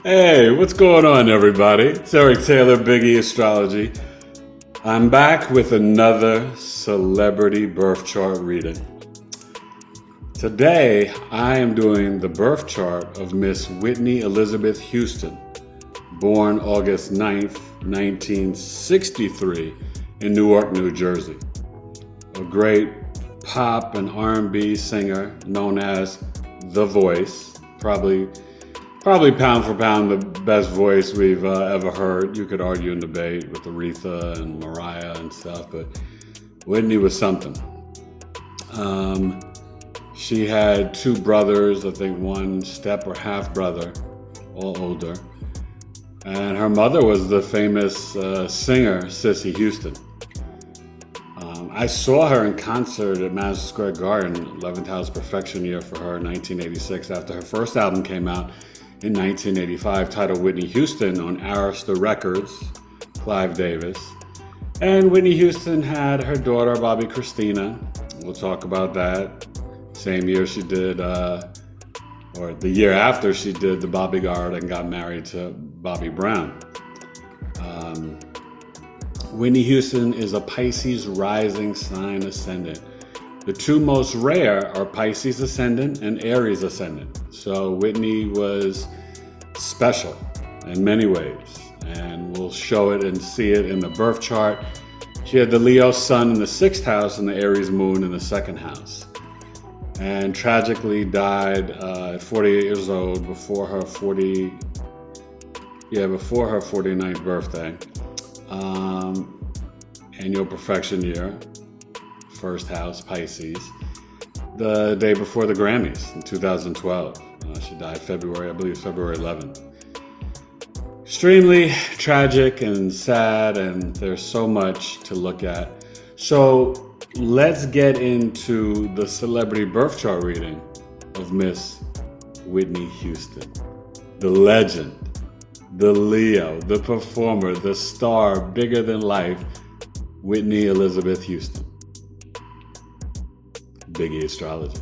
Hey, what's going on, everybody? It's Eric Taylor, BigEAstrology. I'm back with another celebrity birth chart reading. Today, I am doing the birth chart of Miss Whitney Elizabeth Houston, born August 9th, 1963, in Newark, New Jersey. A great pop and R&B singer known as The Voice, probably pound for pound the best voice we've ever heard. You could argue and debate with Aretha and Mariah and stuff, but Whitney was something. She had two brothers, I think one step or half brother, all older. And her mother was the famous singer, Sissy Houston. I saw her in concert at Madison Square Garden, 11th House Perfection year for her in 1986, after her first album came out in 1985, titled Whitney Houston, on Arista Records, Clive Davis. And Whitney Houston had her daughter, Bobby Christina. We'll talk about that. Same year she did, or the year after she did the Bodyguard and got married to Bobby Brown. Whitney Houston is a Pisces rising sign ascendant. The two most rare are Pisces Ascendant and Aries Ascendant. So Whitney was special in many ways, and we'll show it and see it in the birth chart. She had the Leo Sun in the 6th house and the Aries Moon in the 2nd house. And tragically died at 48 years old before her 49th birthday. Annual perfection year, 1st house, Pisces, the day before the Grammys in 2012. She died February 11th. Extremely tragic and sad, and there's so much to look at. So let's get into the celebrity birth chart reading of Miss Whitney Houston. The legend, the Leo, the performer, the star, bigger than life, Whitney Elizabeth Houston. BigEAstrology.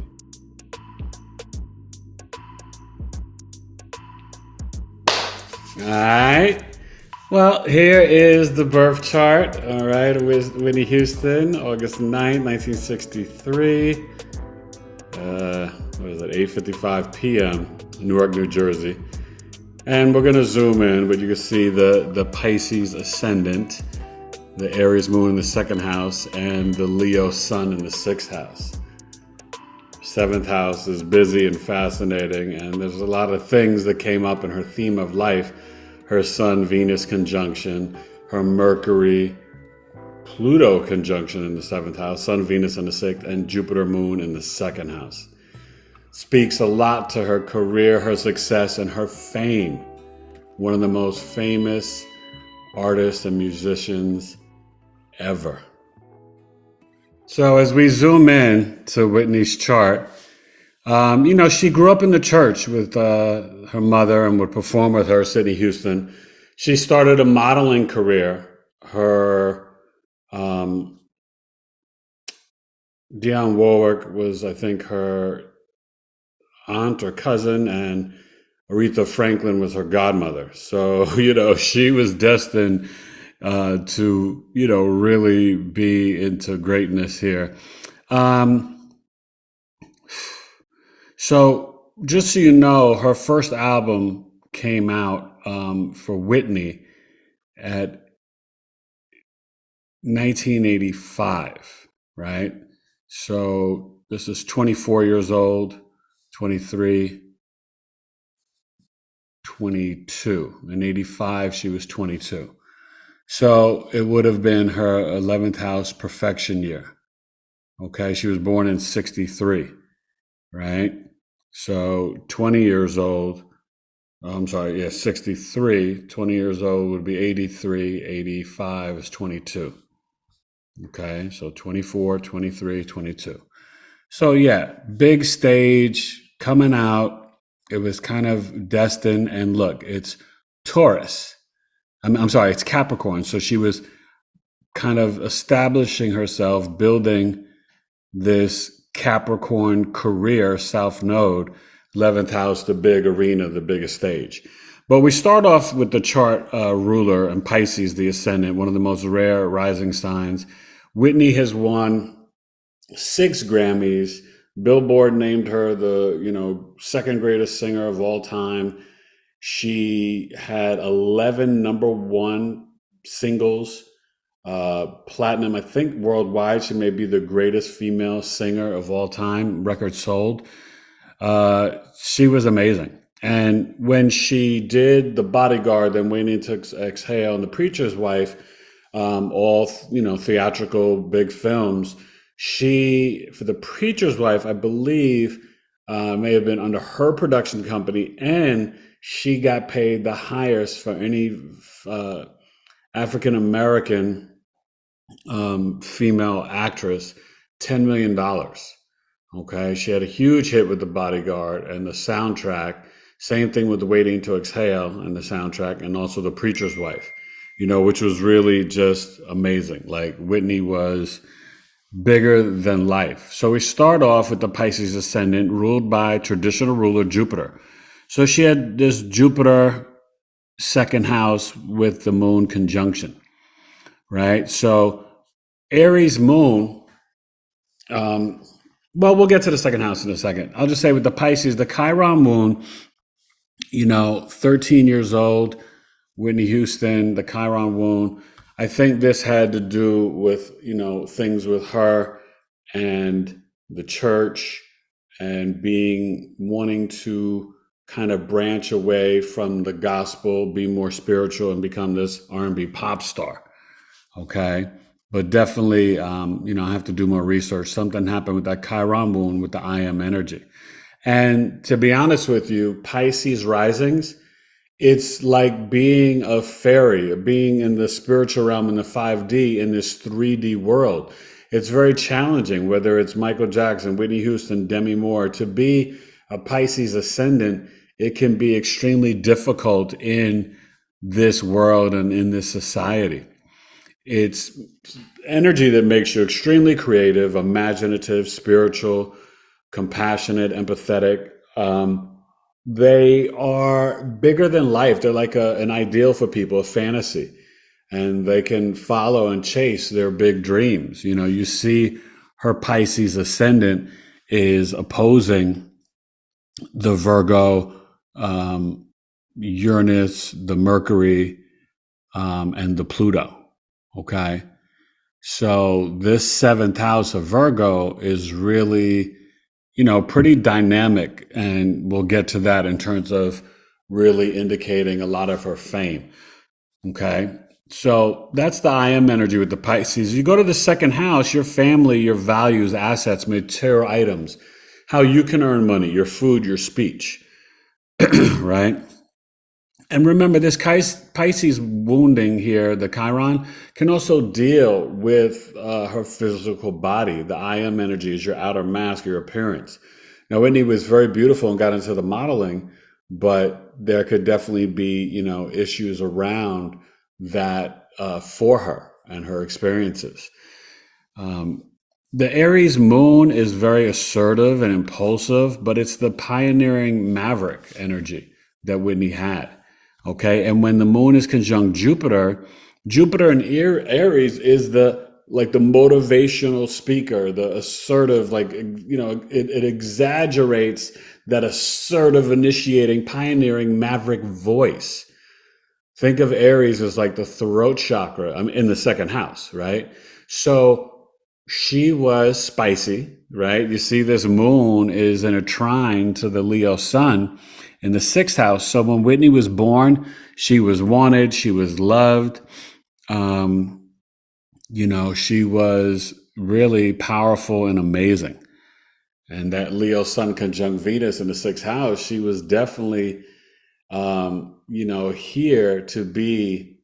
All right. Well, here is the birth chart. All right, with Whitney Houston, August 9th, 1963. What is it? 8:55 p.m. Newark, New Jersey. And we're gonna zoom in, but you can see the Pisces Ascendant, the Aries Moon in the 2nd house, and the Leo Sun in the 6th house. 7th house is busy and fascinating, and there's a lot of things that came up in her theme of life. Her Sun-Venus conjunction, her Mercury-Pluto conjunction in the 7th house, Sun-Venus in the 6th, and Jupiter-Moon in the 2nd house. Speaks a lot to her career, her success, and her fame. One of the most famous artists and musicians ever. So as we zoom in to Whitney's chart, she grew up in the church with her mother and would perform with her, Sissy Houston. She started a modeling career. Her Dionne Warwick was, I think, her aunt or cousin, and Aretha Franklin was her godmother. So, she was destined to, really be into greatness here. So just so you know, her first album came out for Whitney at 1985, right? So this is 24 years old, 23, 22. In 85, she was 22. So it would have been her 11th house perfection year. Okay, she was born in 63, right? So 20 years old, 63, 20 years old would be 83, 85 is 22. Okay, so 24, 23, 22. So yeah, big stage, coming out. It was kind of destined, and look, it's Taurus. It's Capricorn. So she was kind of establishing herself, building this Capricorn career, South Node, 11th house, the big arena, the biggest stage. But we start off with the chart ruler and Pisces, the ascendant, one of the most rare rising signs. Whitney has won 6 Grammys. Billboard named her the, second greatest singer of all time. She had 11 number one singles, platinum. I think worldwide, she may be the greatest female singer of all time, record sold. She was amazing. And when she did The Bodyguard, then Waiting to Exhale, and The Preacher's Wife, all theatrical big films, she, for The Preacher's Wife, I believe, may have been under her production company, and she got paid the highest for any African American female actress, $10 million. Okay, she had a huge hit with The Bodyguard and the soundtrack. Same thing with Waiting to Exhale and the soundtrack, and also The Preacher's Wife, which was really just amazing. Like, Whitney was bigger than life. So we start off with the Pisces Ascendant, ruled by traditional ruler Jupiter. So she had this Jupiter second house with the moon conjunction, right? So Aries Moon, well, we'll get to the second house in a second. I'll just say with the Pisces, the Chiron moon, 13 years old, Whitney Houston, the Chiron moon. I think this had to do with, things with her and the church, and wanting to kind of branch away from the gospel, be more spiritual, and become this R&B pop star. Okay. But definitely, I have to do more research. Something happened with that Chiron moon with the I am energy. And to be honest with you, Pisces risings, it's like being a fairy, being in the spiritual realm in the 5D in this 3D world. It's very challenging, whether it's Michael Jackson, Whitney Houston, Demi Moore. To be a Pisces ascendant, it can be extremely difficult in this world and in this society. It's energy that makes you extremely creative, imaginative, spiritual, compassionate, empathetic. They are bigger than life. They're like an ideal for people, a fantasy, and they can follow and chase their big dreams. You see her Pisces ascendant is opposing the Virgo, Uranus, the Mercury, and the Pluto. Okay. So this seventh house of Virgo is really, pretty dynamic. And we'll get to that in terms of really indicating a lot of her fame. Okay. So that's the I am energy with the Pisces. You go to the second house, your family, your values, assets, material items, how you can earn money, your food, your speech, right? And remember, this Pisces wounding here, the Chiron, can also deal with her physical body. The I am energy is your outer mask, your appearance. Now, Whitney was very beautiful and got into the modeling, but there could definitely be, issues around that for her and her experiences. The Aries moon is very assertive and impulsive, but it's the pioneering maverick energy that Whitney had. Okay. And when the moon is conjunct Jupiter, Jupiter in Aries is the motivational speaker, the assertive, it exaggerates that assertive, initiating, pioneering, maverick voice. Think of Aries as like the throat chakra in the second house, right? So she was spicy, right? You see, this moon is in a trine to the Leo Sun in the sixth house. So when Whitney was born, she was wanted, she was loved. She was really powerful and amazing. And that Leo Sun conjunct Venus in the sixth house, she was definitely, here to be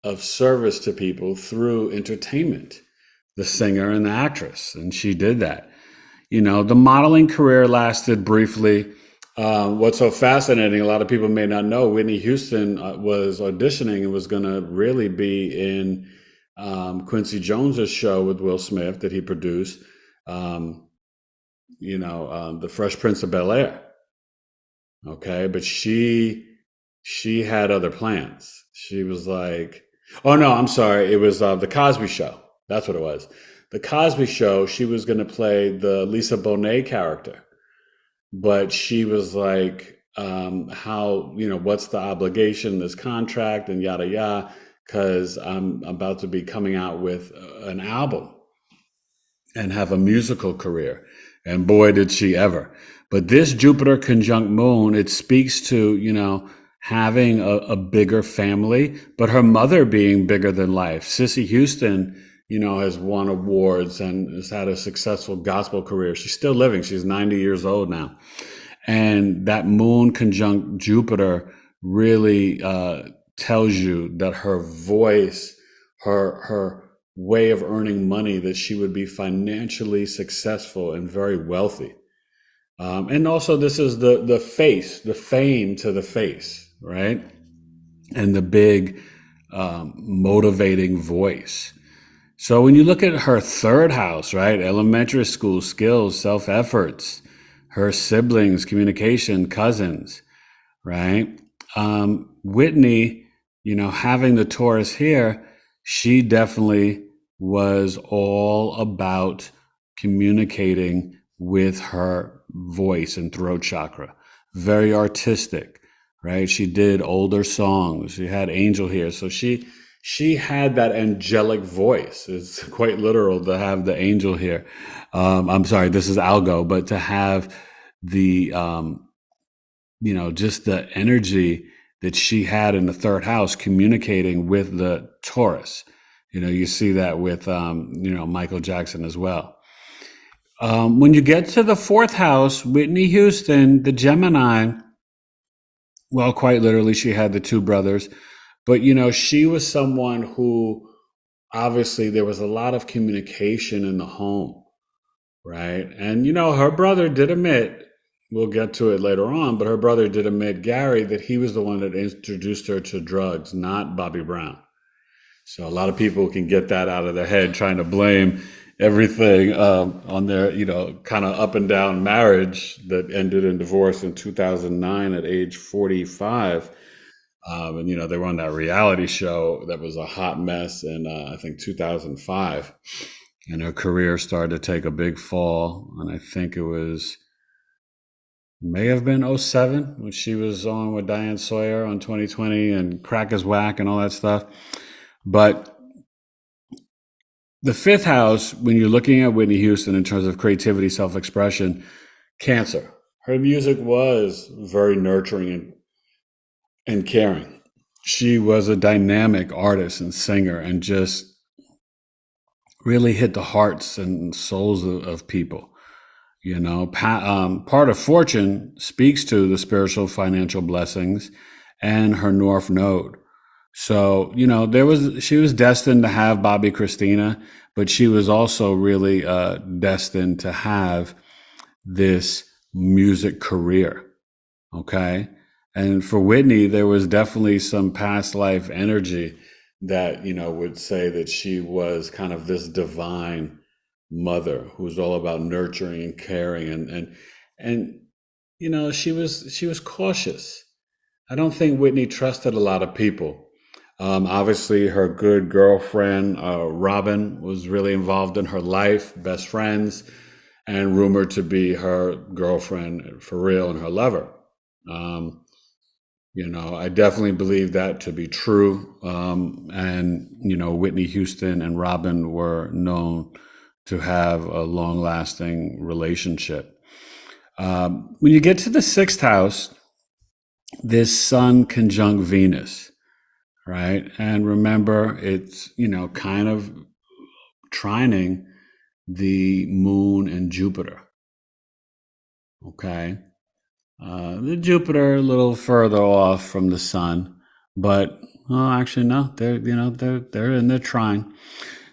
of service to people through entertainment, the singer and the actress. And she did that. The modeling career lasted briefly. What's so fascinating, a lot of people may not know, Whitney Houston was auditioning and was going to really be in Quincy Jones's show with Will Smith that he produced, The Fresh Prince of Bel-Air. Okay, but she she had other plans. She was like, oh no, I'm sorry. It was the Cosby Show. That's what it was. The Cosby Show. She was going to play the Lisa Bonet character, but she was like, how, what's the obligation, this contract, and yada yada, because I'm about to be coming out with an album and have a musical career. And boy, did she ever. But this Jupiter conjunct moon, it speaks to, having a bigger family, but her mother being bigger than life. Sissy Houston, has won awards and has had a successful gospel career. She's still living. She's 90 years old now. And that moon conjunct Jupiter really tells you that her voice, her way of earning money, that she would be financially successful and very wealthy. And also, this is the face, the fame to the face, right? And the big motivating voice. So when you look at her third house, right? Elementary school skills, self-efforts, her siblings, communication, cousins, right? Whitney, having the Taurus here, she definitely was all about communicating with her voice and throat chakra. Very artistic, right? She did older songs. She had Angel here. So she had that angelic voice. It's quite literal to have the angel here. I'm sorry, this is Algo, but to have the, just the energy that she had in the third house communicating with the Taurus. You see that with, Michael Jackson as well. When you get to the fourth house, Whitney Houston, the Gemini, well, quite literally, she had the two brothers. But, she was someone who obviously there was a lot of communication in the home, right? And, her brother did admit, we'll get to it later on, but her brother did admit, Gary, that he was the one that introduced her to drugs, not Bobby Brown. So a lot of people can get that out of their head, trying to blame everything on their, kind of up and down marriage that ended in divorce in 2009 at age 45. And, they were on that reality show that was a hot mess in, I think, 2005. And her career started to take a big fall. And I think it may have been '07 when she was on with Diane Sawyer on 2020 and Crack is Whack and all that stuff. But the fifth house, when you're looking at Whitney Houston in terms of creativity, self-expression, Cancer. Her music was very nurturing and caring. She was a dynamic artist and singer and just really hit the hearts and souls of people. Part of fortune speaks to the spiritual financial blessings and her North Node. So, she was destined to have Bobby Christina, but she was also really destined to have this music career. Okay. And for Whitney, there was definitely some past life energy that, would say that she was kind of this divine mother who was all about nurturing and caring and she was cautious. I don't think Whitney trusted a lot of people. Obviously, her good girlfriend, Robin, was really involved in her life, best friends, and rumored to be her girlfriend for real and her lover. I definitely believe that to be true. And Whitney Houston and Robin were known to have a long-lasting relationship. When you get to the sixth house, this Sun conjunct Venus. Right. And remember, it's, kind of trining the moon and Jupiter. Okay. The Jupiter a little further off from the sun, but actually, no, they're in their trine.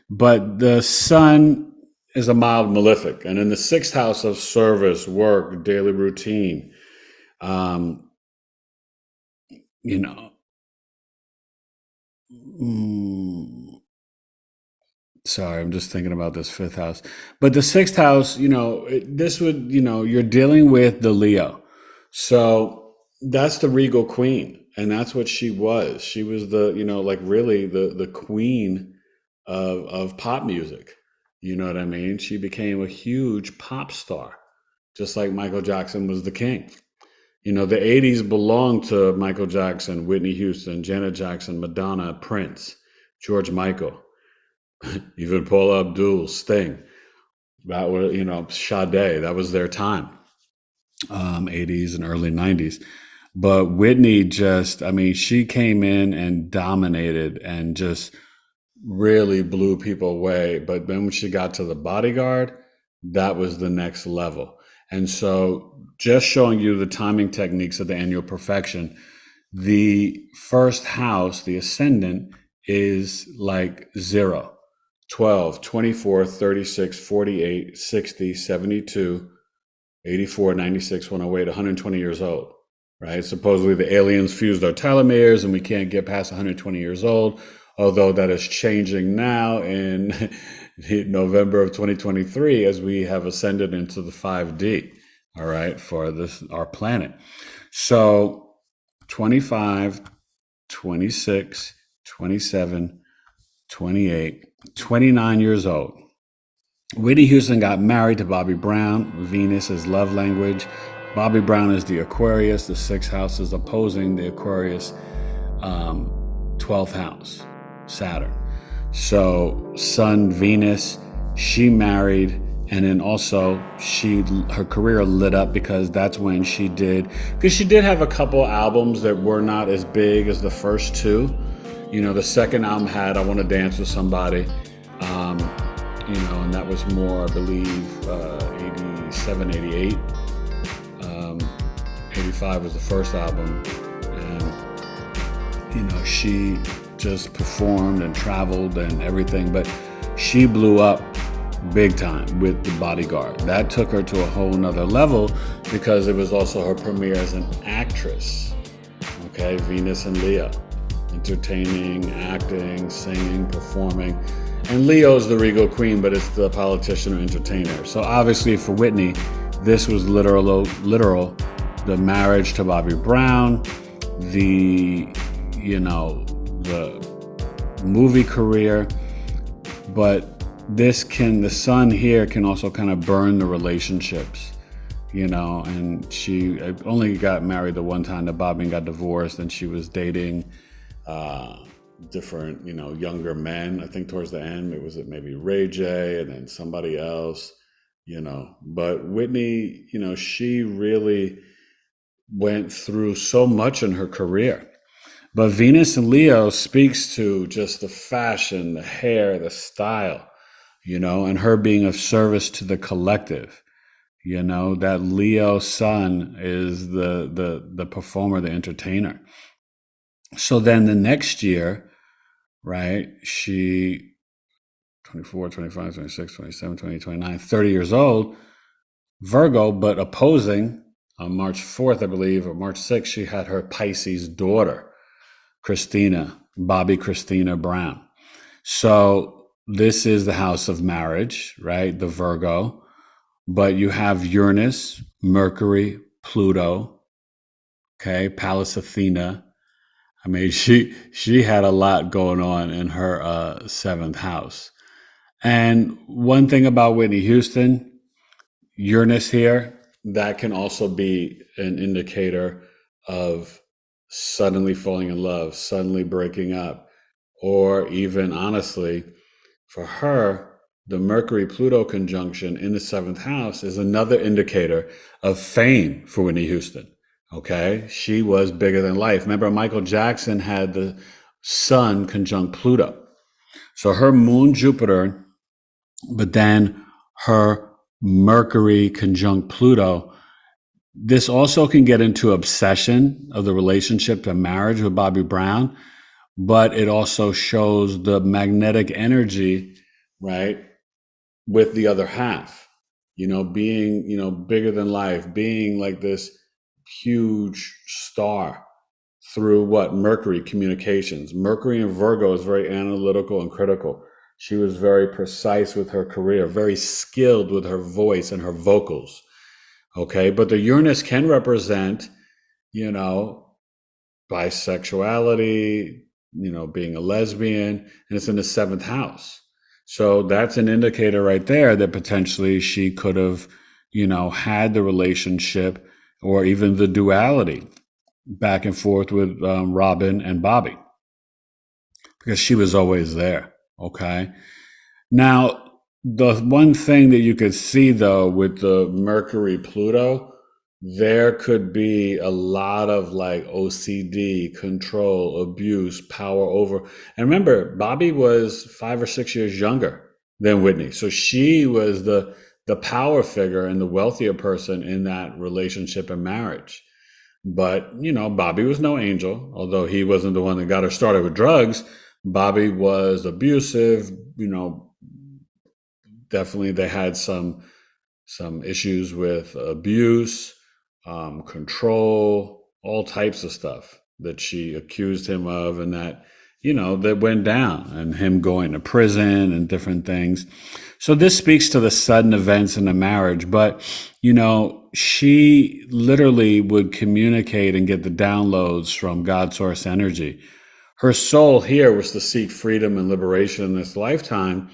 But the sun is a mild malefic. And in the sixth house of service, work, daily routine, sorry, I'm just thinking about this fifth house. But the sixth house, this would, you're dealing with the Leo. So that's the regal queen. And that's what she was. She was the, like really the queen of pop music. You know what I mean? She became a huge pop star, just like Michael Jackson was the king. The 80s belonged to Michael Jackson, Whitney Houston, Janet Jackson, Madonna, Prince, George Michael, even Paula Abdul, Sting. That was, Sade, that was their time, 80s and early 90s. But Whitney just, I mean, she came in and dominated and just really blew people away. But then when she got to the Bodyguard, that was the next level. And so just showing you the timing techniques of the annual perfection, the first house, the ascendant, is like 0, 12, 24, 36, 48, 60, 72, 84, 96, 108, 120 years old, right? Supposedly the aliens fused our telomeres and we can't get past 120 years old, although that is changing now in November of 2023 as we have ascended into the 5D, all right, for this, our planet. So 25, 26, 27, 28, 29 years old. Whitney Houston got married to Bobby Brown. Venus is love language. Bobby Brown is the Aquarius. The sixth house is opposing the Aquarius 12th house, Saturn. So Sun, Venus, she married, and then also her career lit up because that's when she did have a couple albums that were not as big as the first two. The second album had I Want to Dance with Somebody, and that was more, I believe, 87, 88. 85 was the first album, and she just performed and traveled and everything, but she blew up big time with The Bodyguard. That took her to a whole nother level because it was also her premiere as an actress. Okay, Venus and Leo, entertaining, acting, singing, performing. And Leo's the regal queen, but it's the politician or entertainer. So obviously for Whitney, this was literal, the marriage to Bobby Brown, the movie career, but the sun here can also kind of burn the relationships, and she only got married the one time to Bobby and got divorced, and she was dating different, younger men. I think towards the end, it was maybe Ray J and then somebody else, but Whitney, she really went through so much in her career. But Venus and Leo speaks to just the fashion, the hair, the style, and her being of service to the collective. That Leo sun is the performer, the entertainer. So then the next year, right, she 24, 25, 26, 27, 28, 29, 30 years old, Virgo, but opposing on March 4th, I believe, or March 6th, she had her Pisces daughter, Bobby Christina Brown. So this is the house of marriage, right? The Virgo. But you have Uranus, Mercury, Pluto, okay, Pallas Athena. I mean, she had a lot going on in her seventh house. And one thing about Whitney Houston, Uranus here, that can also be an indicator of suddenly falling in love, suddenly breaking up, or even honestly, for her, the Mercury-Pluto conjunction in the seventh house is another indicator of fame for Whitney Houston. Okay, she was bigger than life. Remember, Michael Jackson had the Sun conjunct Pluto. So her moon, Jupiter, but then her Mercury conjunct Pluto. This also can get into obsession of the relationship to marriage with Bobby Brown, but it also shows the magnetic energy, right, with the other half, being, bigger than life, being like this huge star through what? Mercury, communications. Mercury in Virgo is very analytical and critical. She was very precise with her career, very skilled with her voice and her vocals. Okay, but the Uranus can represent, bisexuality, being a lesbian, and it's in the seventh house. So that's an indicator right there that potentially she could have, had the relationship or even the duality back and forth with Robin and Bobby because she was always there. Okay. Now, the one thing that you could see though with the Mercury Pluto, there could be a lot of like OCD, control, abuse, power over. And remember, Bobby was 5 or 6 years younger than Whitney. So she was the power figure and the wealthier person in that relationship and marriage. But, Bobby was no angel, although he wasn't the one that got her started with drugs. Bobby was abusive, definitely they had some issues with abuse, control, all types of stuff that she accused him of, and that went down, and him going to prison and different things. So this speaks to the sudden events in the marriage, but she literally would communicate and get the downloads from God source energy. Her soul here was to seek freedom and liberation in this lifetime,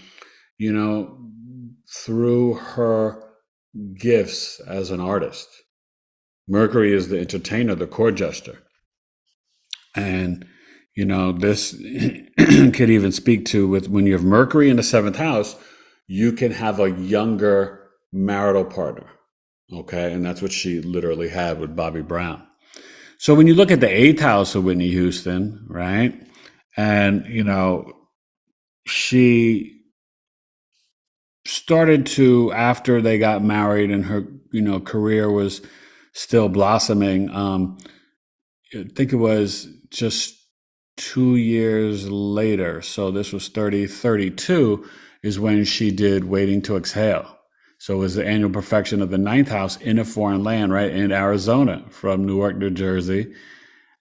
you know, through her gifts as an artist. Mercury is the entertainer, the court jester. And, this could even speak to with when you have Mercury in the seventh house, you can have a younger marital partner. Okay. And that's what she literally had with Bobby Brown. So when you look at the eighth house of Whitney Houston, right? And, she started to, after they got married and her, career was still blossoming. I think it was just 2 years later. So this was 32 is when she did Waiting to Exhale. So it was the annual perfection of the ninth house in a foreign land, right? In Arizona from Newark, New Jersey.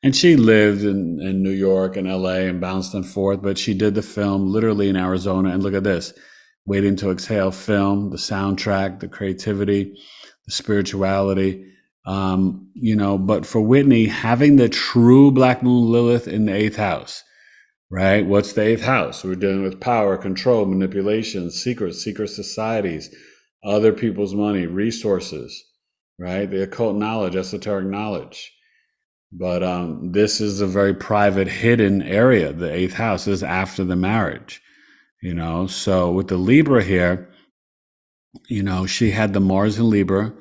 And she lived in New York and LA and bounced and forth, but she did the film literally in Arizona. And look at this, Waiting to Exhale film, the soundtrack, the creativity, the spirituality. But for Whitney, having the true Black Moon Lilith in the eighth house, right? What's the eighth house? We're dealing with power, control, manipulation, secret societies, other people's money, resources, right? The occult knowledge, esoteric knowledge. But this is a very private, hidden area. The eighth house is after the marriage, So with the Libra here, she had the Mars in Libra,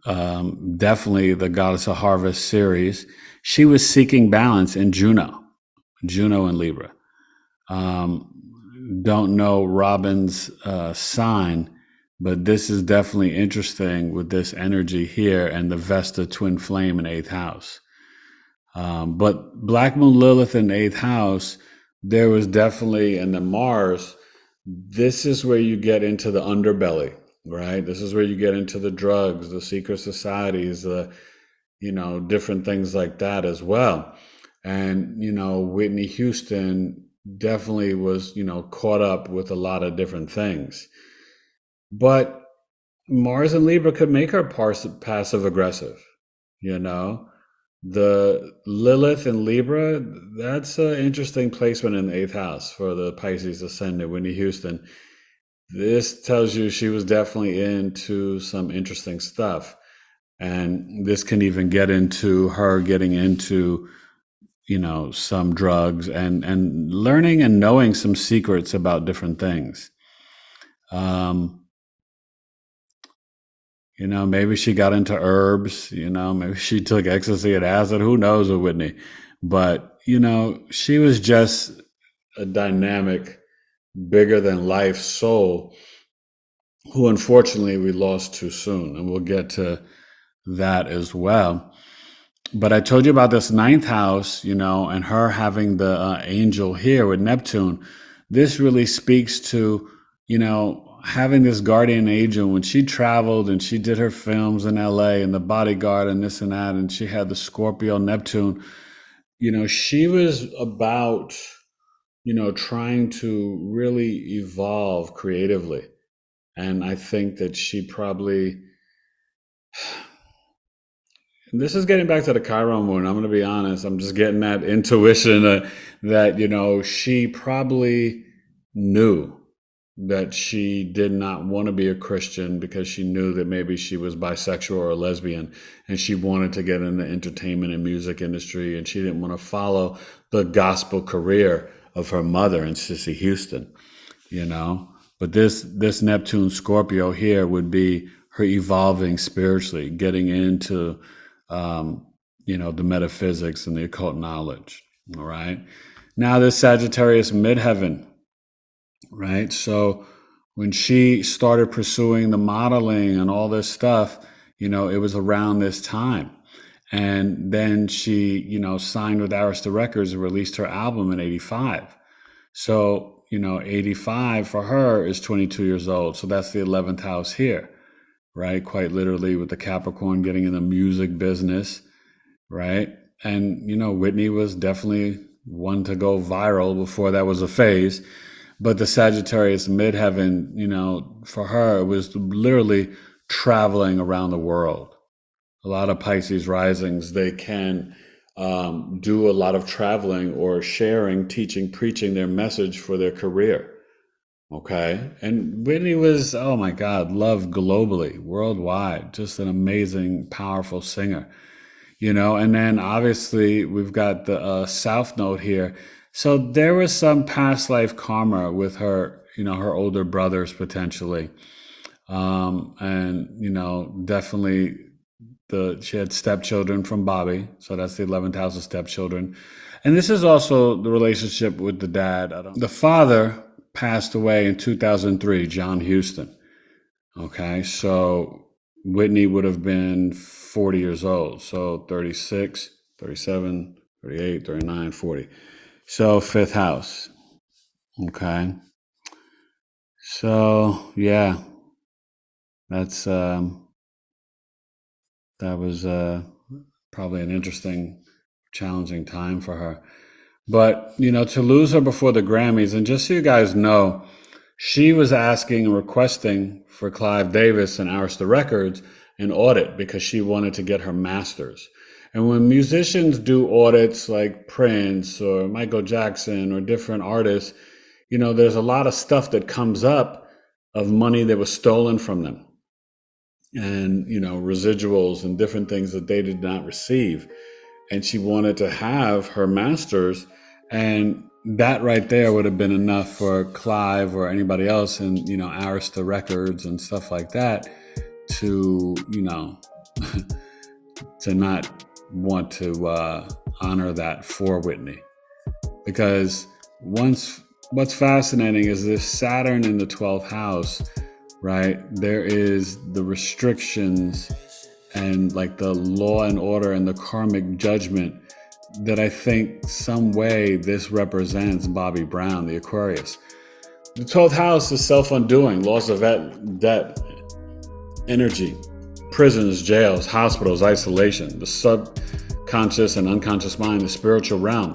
definitely the Goddess of Harvest series. She was seeking balance in Juno in Libra. Don't know Robin's sign, but this is definitely interesting with this energy here and the Vesta twin flame in eighth house. But Black Moon Lilith in eighth house, there was definitely, and the Mars, this is where you get into the underbelly, right? This is where you get into the drugs, the secret societies, the, different things like that as well. And, Whitney Houston definitely was, caught up with a lot of different things. But Mars and Libra could make her passive aggressive, The Lilith and Libra, that's an interesting placement in the eighth house for the Pisces Ascendant, Whitney Houston. This tells you she was definitely into some interesting stuff. And this can even get into her getting into, some drugs and learning and knowing some secrets about different things. Maybe she got into herbs, maybe she took ecstasy and acid, who knows with Whitney. But, she was just a dynamic, bigger than life soul who unfortunately we lost too soon. And we'll get to that as well. But I told you about this ninth house, and her having the angel here with Neptune. This really speaks to, having this guardian angel when she traveled and she did her films in LA and the bodyguard and this and that, and she had the Scorpio Neptune, she was about, trying to really evolve creatively. And I think that she probably, this is getting back to the Chiron moon. I'm going to be honest. I'm just getting that intuition that, she probably knew that she did not want to be a Christian because she knew that maybe she was bisexual or lesbian, and she wanted to get in the entertainment and music industry, and she didn't want to follow the gospel career of her mother and Sissy Houston, But this Neptune Scorpio here would be her evolving spiritually, getting into, the metaphysics and the occult knowledge. All right. Now this Sagittarius midheaven, right? So when she started pursuing the modeling and all this stuff, it was around this time. And then she, signed with Arista Records and released her album in 85. So, 85 for her is 22 years old. So that's the 11th house here, right? Quite literally, with the Capricorn getting in the music business, right? And, Whitney was definitely one to go viral before that was a phase. But the Sagittarius midheaven, for her, it was literally traveling around the world. A lot of Pisces risings, they can do a lot of traveling or sharing, teaching, preaching their message for their career. Okay. And Whitney was, oh my God, loved globally, worldwide, just an amazing, powerful singer, and then obviously we've got the South Node here. So there was some past life karma with her, her older brothers potentially. And, definitely she had stepchildren from Bobby. So that's the 11th house of stepchildren. And this is also the relationship with the dad. The father passed away in 2003, John Houston. Okay. So Whitney would have been 40 years old. So 36, 37, 38, 39, 40. So 5th house. Okay. So yeah, that's that was probably an interesting, challenging time for her. But to lose her before the Grammys, and just so you guys know, she was asking and requesting for Clive Davis and Arista Records an audit because she wanted to get her master's. And when musicians do audits like Prince or Michael Jackson or different artists, there's a lot of stuff that comes up of money that was stolen from them, and, residuals and different things that they did not receive. And she wanted to have her master's, and that right there would have been enough for Clive or anybody else in, Arista Records and stuff like that to, to not want to honor that for Whitney. Because what's fascinating is this Saturn in the 12th house, right? There is the restrictions and like the law and order and the karmic judgment that I think some way this represents Bobby Brown, the Aquarius. The 12th house is self-undoing, loss of debt, energy, prisons, jails, hospitals, isolation, the subconscious and unconscious mind, the spiritual realm,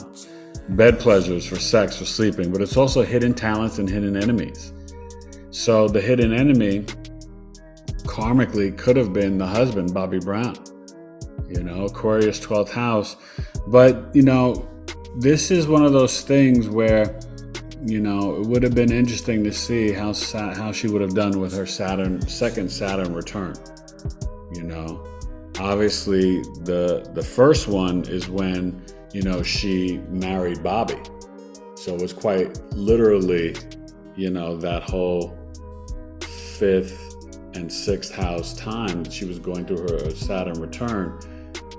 bed pleasures for sex, for sleeping, but it's also hidden talents and hidden enemies. So the hidden enemy karmically could have been the husband, Bobby Brown, Aquarius 12th house. But, this is one of those things where, it would have been interesting to see how she would have done with her second Saturn return. Obviously the first one is when, she married Bobby. So it was quite literally, that whole 5th and 6th house time that she was going through her Saturn return,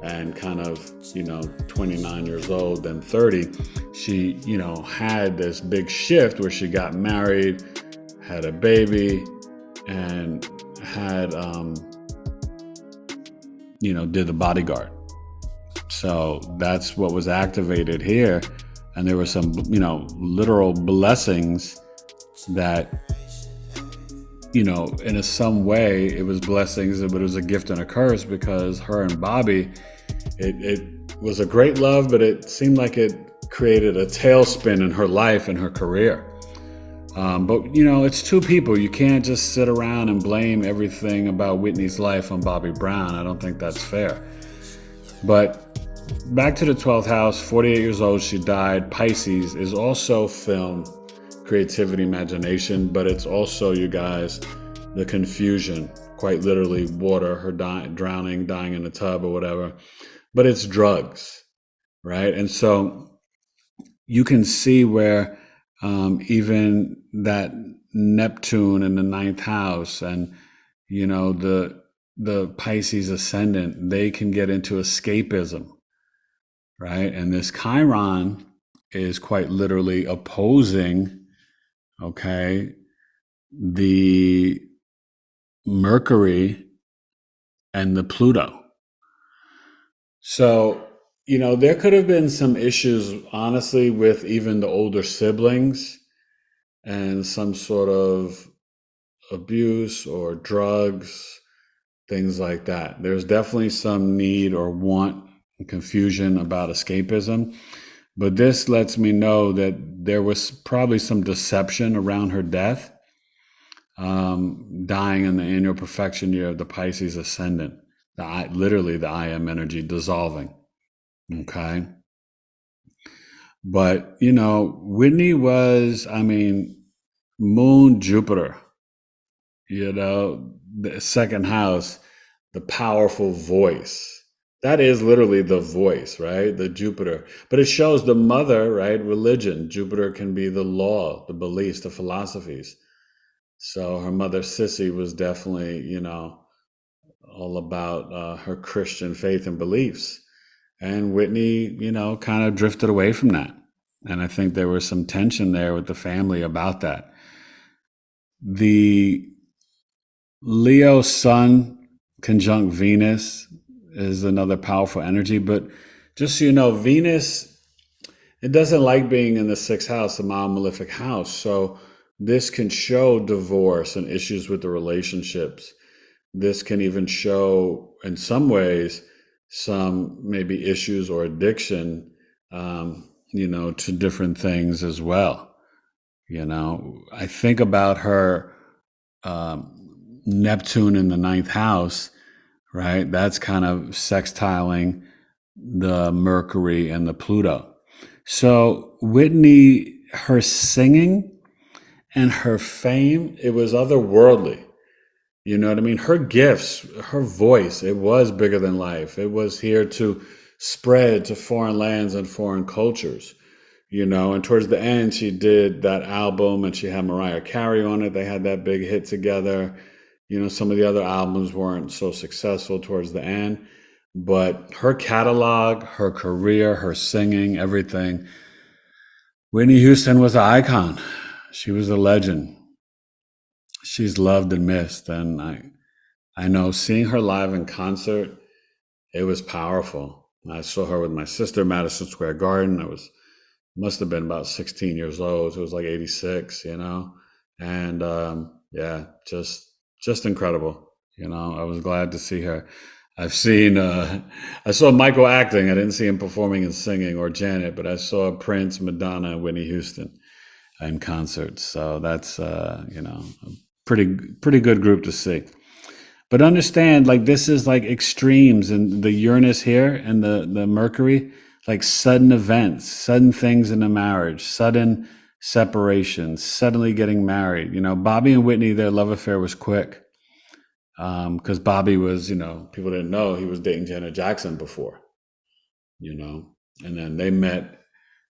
and kind of, 29 years old, then 30, she, had this big shift where she got married, had a baby, and had, did the Bodyguard. So that's what was activated here. And there were some, literal blessings that, in some way it was blessings, but it was a gift and a curse, because her and Bobby, it was a great love, but it seemed like it created a tailspin in her life and her career. But it's two people. You can't just sit around and blame everything about Whitney's life on Bobby Brown. I don't think that's fair. But back to the 12th house, 48 years old, she died. Pisces is also film, creativity, imagination, but it's also, you guys, the confusion, quite literally water, her drowning, dying in a tub or whatever. But it's drugs, right? And so you can see where even that Neptune in the ninth house and, the Pisces ascendant, they can get into escapism, right? And this Chiron is quite literally opposing, okay, the Mercury and the Pluto. So, there could have been some issues, honestly, with even the older siblings and some sort of abuse or drugs, things like that. There's definitely some need or want and confusion about escapism. But this lets me know that there was probably some deception around her death, dying in the annual perfection year of the Pisces ascendant, literally the I am energy dissolving. Okay. But, Whitney was, Moon, Jupiter, the second house, the powerful voice. That is literally the voice, right? The Jupiter. But it shows the mother, right? Religion. Jupiter can be the law, the beliefs, the philosophies. So her mother, Sissy, was definitely, all about her Christian faith and beliefs. And Whitney, kind of drifted away from that. And I think there was some tension there with the family about that. The Leo Sun conjunct Venus is another powerful energy. But just so you know, Venus, it doesn't like being in the sixth house, the mild malefic house. So this can show divorce and issues with the relationships. This can even show, in some ways, some maybe issues or addiction, to different things as well. I think about her Neptune in the ninth house, right? That's kind of sextiling the Mercury and the Pluto. So Whitney, her singing and her fame, it was otherworldly. You know what I mean? Her gifts, her voice, it was bigger than life. It was here to spread to foreign lands and foreign cultures, and towards the end, she did that album and she had Mariah Carey on it. They had that big hit together. Some of the other albums weren't so successful towards the end, but her catalog, her career, her singing, everything. Whitney Houston was an icon. She was a legend. She's loved and missed. And I know seeing her live in concert, it was powerful. I saw her with my sister, Madison Square Garden. Must have been about 16 years old. So it was like 86, and yeah, just incredible. I was glad to see her. I saw Michael acting. I didn't see him performing and singing, or Janet, but I saw Prince, Madonna, and Whitney Houston in concert. So that's, a pretty good group to see. But understand, like, this is like extremes, and the Uranus here and the Mercury, like sudden events, sudden things in a marriage, sudden separations, suddenly getting married. Bobby and Whitney, their love affair was quick. Because Bobby was, people didn't know he was dating Janet Jackson before, and then they met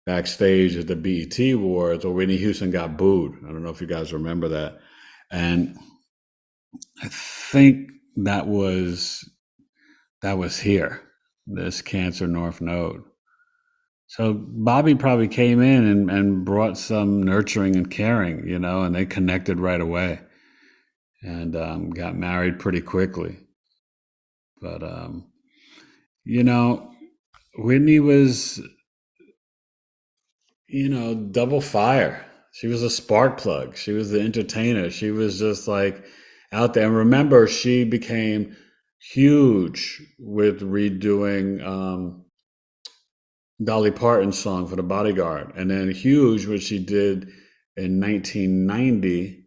backstage at the BET Awards, or Whitney Houston got booed. I don't know if you guys remember that. And I think that was here, this Cancer North Node. So Bobby probably came in and brought some nurturing and caring, and they connected right away and got married pretty quickly. But, Whitney was, double fire. She was a spark plug. She was the entertainer. She was just like out there. And remember, she became huge with redoing Dolly Parton's song for The Bodyguard. And then huge what she did in 1990,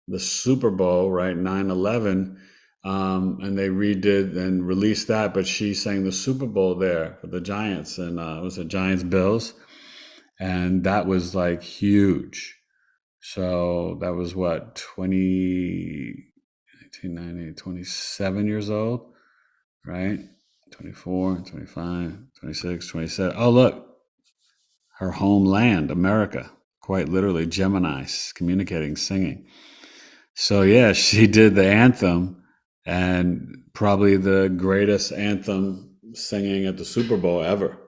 the Super Bowl, right? 9/11. And they redid and released that, but she sang the Super Bowl there for the Giants, and it was the Giants Bills, and that was like huge. So that was what, 1990, 27 years old, right? 24, 25, 26, 27. Oh, look, her homeland, America, quite literally Gemini's communicating, singing. So yeah, she did the anthem, and probably the greatest anthem singing at the Super Bowl ever.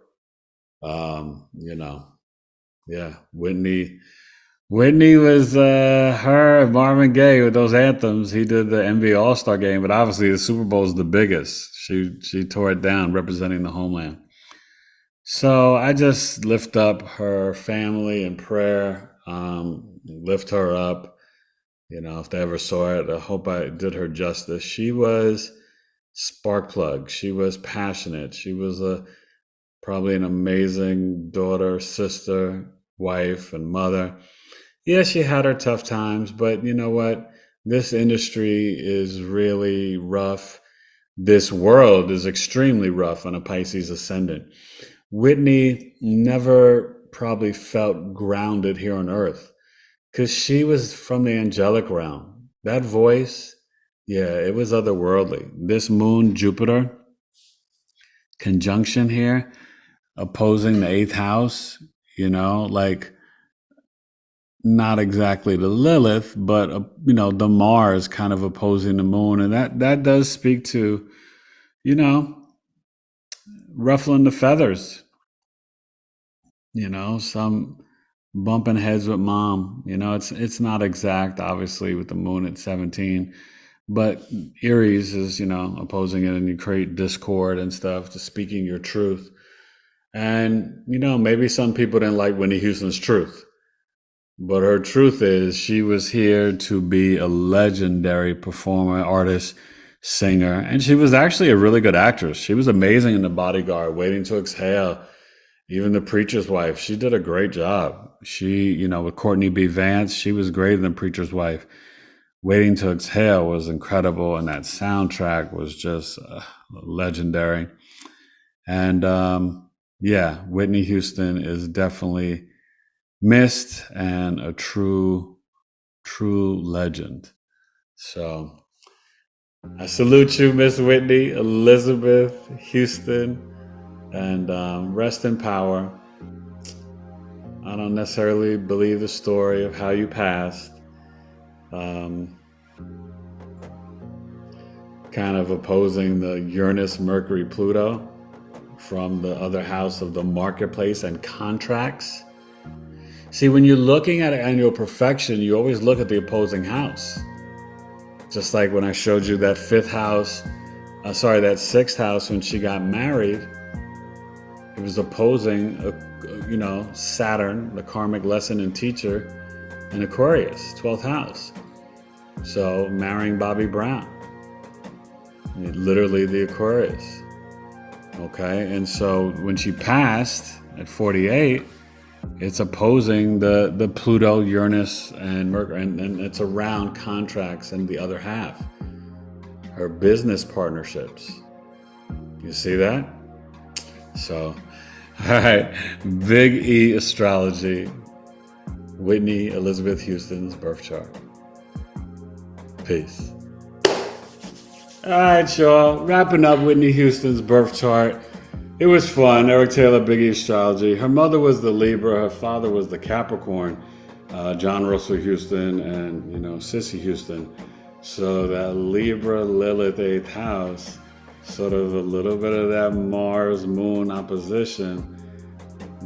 You know, yeah, Whitney was her and Marvin Gaye with those anthems. He did the NBA All-Star game, but obviously the Super Bowl is the biggest. She tore it down, representing the homeland. So I just lift up her family in prayer, lift her up. You know, if they ever saw it, I hope I did her justice. She was spark plug. She was passionate. She was probably an amazing daughter, sister, wife, and mother. Yeah, she had her tough times, but you know what? This industry is really rough. This world is extremely rough on a Pisces ascendant. Whitney never probably felt grounded here on earth because she was from the angelic realm. That voice, yeah, it was otherworldly. This moon Jupiter conjunction here, opposing the eighth house, like not exactly the Lilith, but the Mars kind of opposing the moon, and that does speak to, ruffling the feathers, some bumping heads with mom. It's not exact, obviously, with the moon at 17, but Aries is, opposing it, and you create discord and stuff, just speaking your truth. And, maybe some people didn't like Whitney Houston's truth, but her truth is she was here to be a legendary performer, artist, singer, and she was actually a really good actress. She was amazing in The Bodyguard, Waiting to Exhale, even The Preacher's Wife. She did a great job. She, with Courtney B. Vance, she was great in The Preacher's Wife. Waiting to Exhale was incredible, and that soundtrack was just legendary. And yeah, Whitney Houston is definitely missed and a true legend. So I salute you, Miss Whitney Elizabeth Houston, and rest in power. I don't necessarily believe the story of how you passed. Kind of opposing the Uranus, Mercury, Pluto from the other house of the marketplace and contracts. See, when you're looking at annual perfection, you always look at the opposing house. Just like when I showed you that that sixth house when she got married, it was opposing, Saturn, the karmic lesson and teacher, in Aquarius, 12th house. So marrying Bobby Brown, literally the Aquarius. Okay, and so when she passed at 48, it's opposing the Pluto, Uranus, and Mercury, and it's around contracts and the other half. Her business partnerships. You see that? So, all right, BigEAstrology, Whitney Elizabeth Houston's birth chart. Peace. All right, y'all. Wrapping up Whitney Houston's birth chart. It was fun. Eric Taylor, BigEAstrology. Her mother was the Libra. Her father was the Capricorn, John Russell Houston, and, Sissy Houston. So that Libra, Lilith, 8th house, sort of a little bit of that Mars-Moon opposition.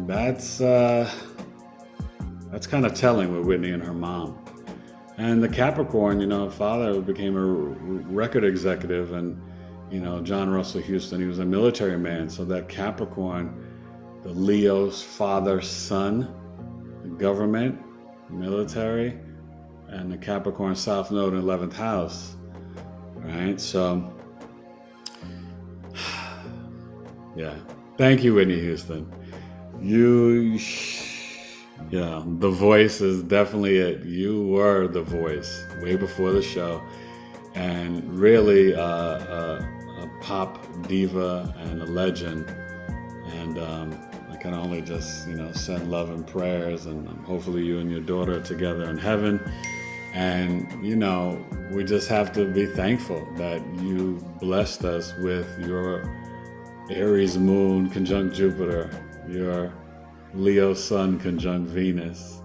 That's kind of telling with Whitney and her mom. And the Capricorn, her father became a record executive, and John Russell Houston, he was a military man. So that Capricorn, the Leo's father, son, the government, military, and the Capricorn South Node in 11th house, right? So, yeah. Thank you, Whitney Houston. The voice is definitely it. You were the voice way before the show. and really a pop diva and a legend. And I can only just, send love and prayers, and hopefully you and your daughter are together in heaven. And, we just have to be thankful that you blessed us with your Aries Moon conjunct Jupiter, your Leo Sun conjunct Venus,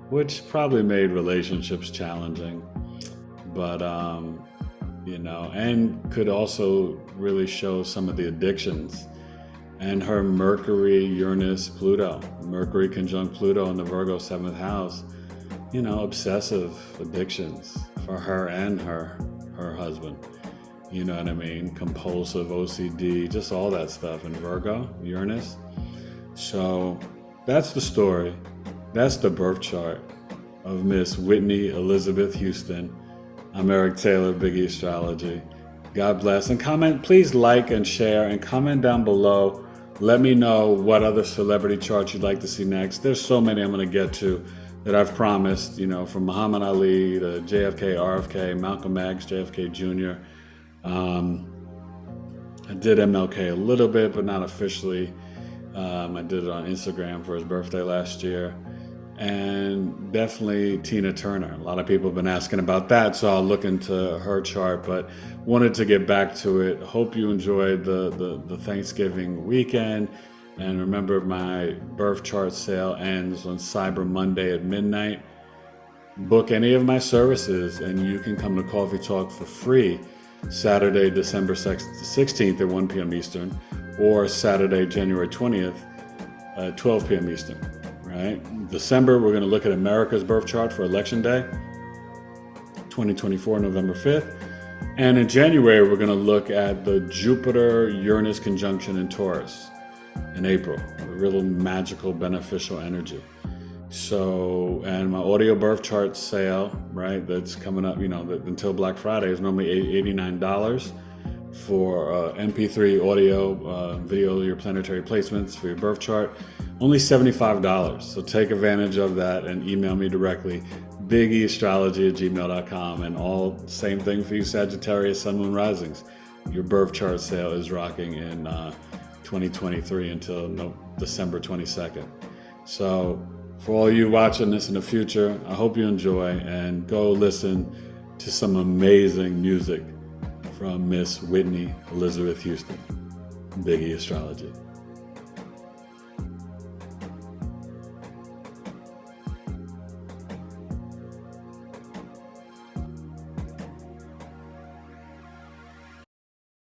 which probably made relationships challenging, but, and could also really show some of the addictions. And her Mercury, Uranus, Pluto, Mercury conjunct Pluto in the Virgo 7th house, obsessive addictions for her and her husband. You know what I mean? Compulsive OCD, just all that stuff in Virgo, Uranus. So that's the story. That's the birth chart of Miss Whitney Elizabeth Houston. I'm Eric Taylor, BigEAstrology. God bless. And comment, please like and share, and comment down below. Let me know what other celebrity charts you'd like to see next. There's so many I'm going to get to that I've promised, from Muhammad Ali to JFK, RFK, Malcolm X, JFK Jr. I did MLK a little bit, but not officially. I did it on Instagram for his birthday last year. And definitely Tina Turner. A lot of people have been asking about that, so I'll look into her chart, but wanted to get back to it. Hope you enjoyed the Thanksgiving weekend. And remember, my birth chart sale ends on Cyber Monday at midnight. Book any of my services and you can come to Coffee Talk for free Saturday, December 16th at 1 p.m. Eastern, or Saturday, January 20th at 12 p.m. Eastern. Right? December, we're going to look at America's birth chart for Election Day, 2024, November 5th. And in January, we're going to look at the Jupiter-Uranus conjunction in Taurus in April, a real magical, beneficial energy. So, and my audio birth chart sale, right, that's coming up, until Black Friday is normally $89 for MP3 audio, video, your planetary placements for your birth chart. Only $75. So take advantage of that and email me directly, BigEAstrology@gmail.com. And all same thing for you Sagittarius, Sun, Moon, Risings. Your birth chart sale is rocking in 2023 until December 22nd. So for all you watching this in the future, I hope you enjoy, and go listen to some amazing music from Miss Whitney Elizabeth Houston. BigEAstrology.